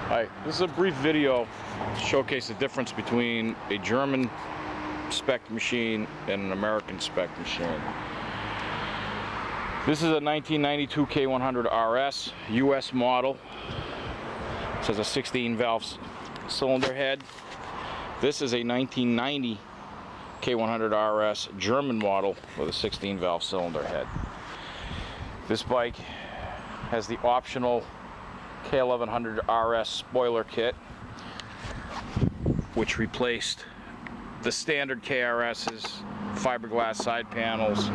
Hi, this is a brief video to showcase the difference between a German spec machine and an American spec machine. This is a 1992 K100RS U.S. model. It has a 16 valve cylinder head. This is a 1990 K100RS German model with a 16 valve cylinder head. This bike has the optional K100RS spoiler kit, which replaced the standard KRS's fiberglass side panels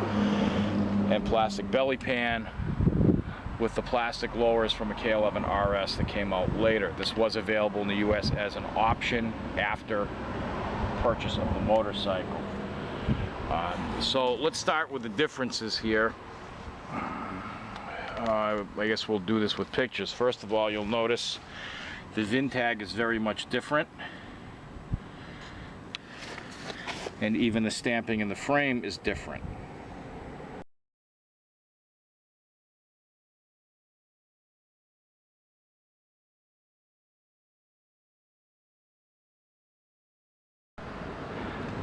and plastic belly pan with the plastic lowers from a K100RS that came out later. This was available in the U.S. as an option after purchase of the motorcycle. So let's start with the differences here. I guess we'll do this with pictures. First of all, you'll notice the VIN tag is very much different, and even the stamping in the frame is different.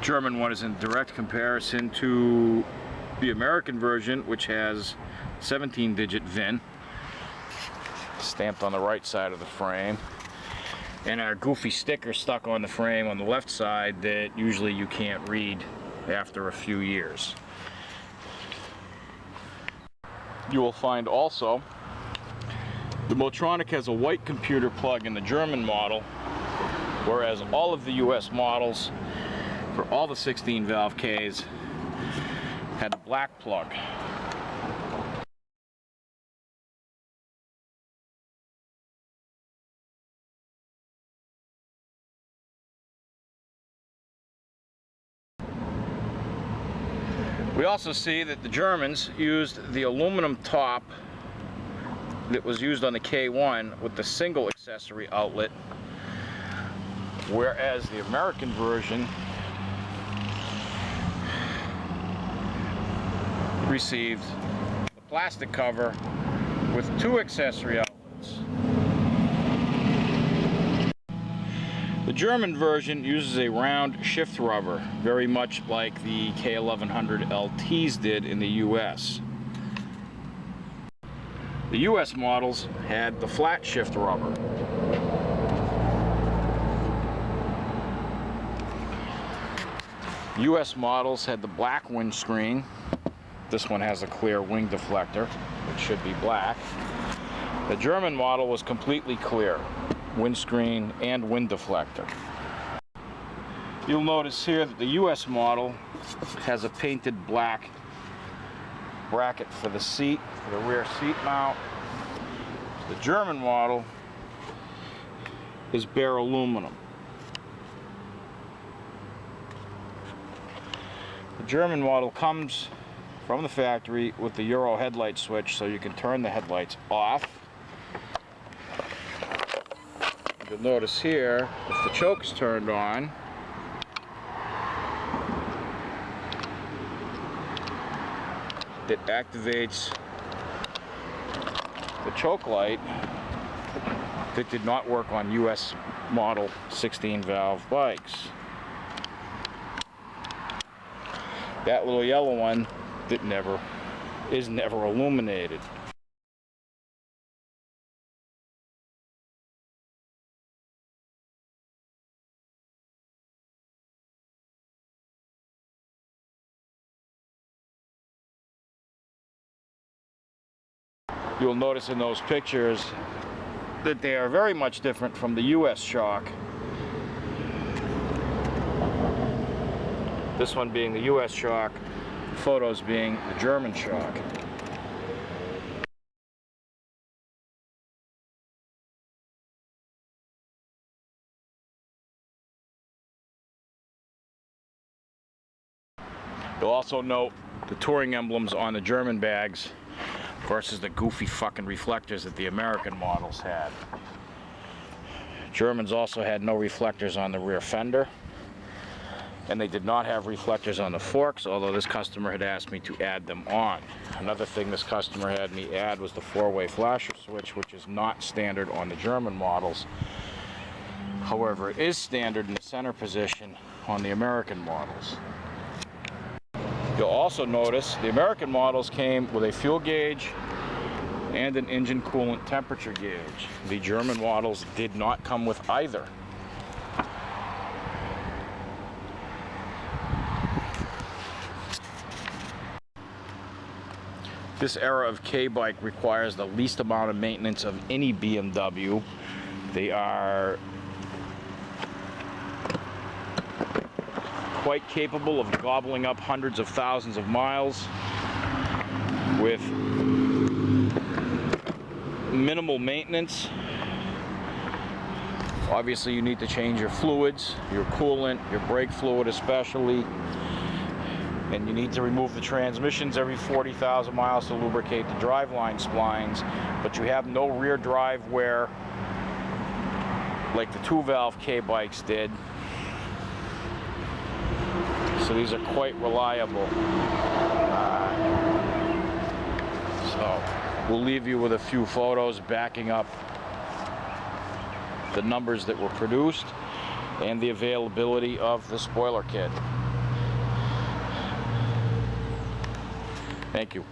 German one is in direct comparison to the American version, which has 17-digit VIN stamped on the right side of the frame, and our goofy sticker stuck on the frame on the left side that usually you can't read after a few years. You will find also the Motronic has a white computer plug in the German model, whereas all of the US models for all the 16 valve Ks had a black plug. We also see that the Germans used the aluminum top that was used on the K1 with the single accessory outlet, whereas the American version received the plastic cover with two accessory outlets. The German version uses a round shift rubber, very much like the K1100 LTs did in the US. The US models had the flat shift rubber. US models had the black windscreen. This one has a clear wing deflector, which should be black. The German model was completely clear, windscreen and wind deflector. You'll notice here that the US model has a painted black bracket for the seat, for the rear seat mount. The German model is bare aluminum. The German model comes from the factory with the Euro headlight switch, so you can turn the headlights off. You'll notice here, if the choke is turned on, it activates the choke light that did not work on US model 16 valve bikes. That little yellow one that is never illuminated. You'll notice in those pictures that they are very much different from the US shock. This one being the US shock, photos being the German shock. You'll also note the touring emblems on the German bags versus the goofy fucking reflectors that the American models had. Germans also had no reflectors on the rear fender. and they did not have reflectors on the forks, although this customer had asked me to add them on. Another thing this customer had me add was the 4-way flasher switch, which is not standard on the German models. However, it is standard in the center position on the American models. You'll also notice the American models came with a fuel gauge and an engine coolant temperature gauge. The German models did not come with either. This era of K-bike requires the least amount of maintenance of any BMW. They are quite capable of gobbling up hundreds of thousands of miles with minimal maintenance. Obviously, you need to change your fluids, your coolant, your brake fluid especially, and you need to remove the transmissions every 40,000 miles to lubricate the driveline splines, but you have no rear drive wear like the 2-valve K-bikes did. So these are quite reliable. So we'll leave you with a few photos backing up the numbers that were produced and the availability of the spoiler kit. Thank you.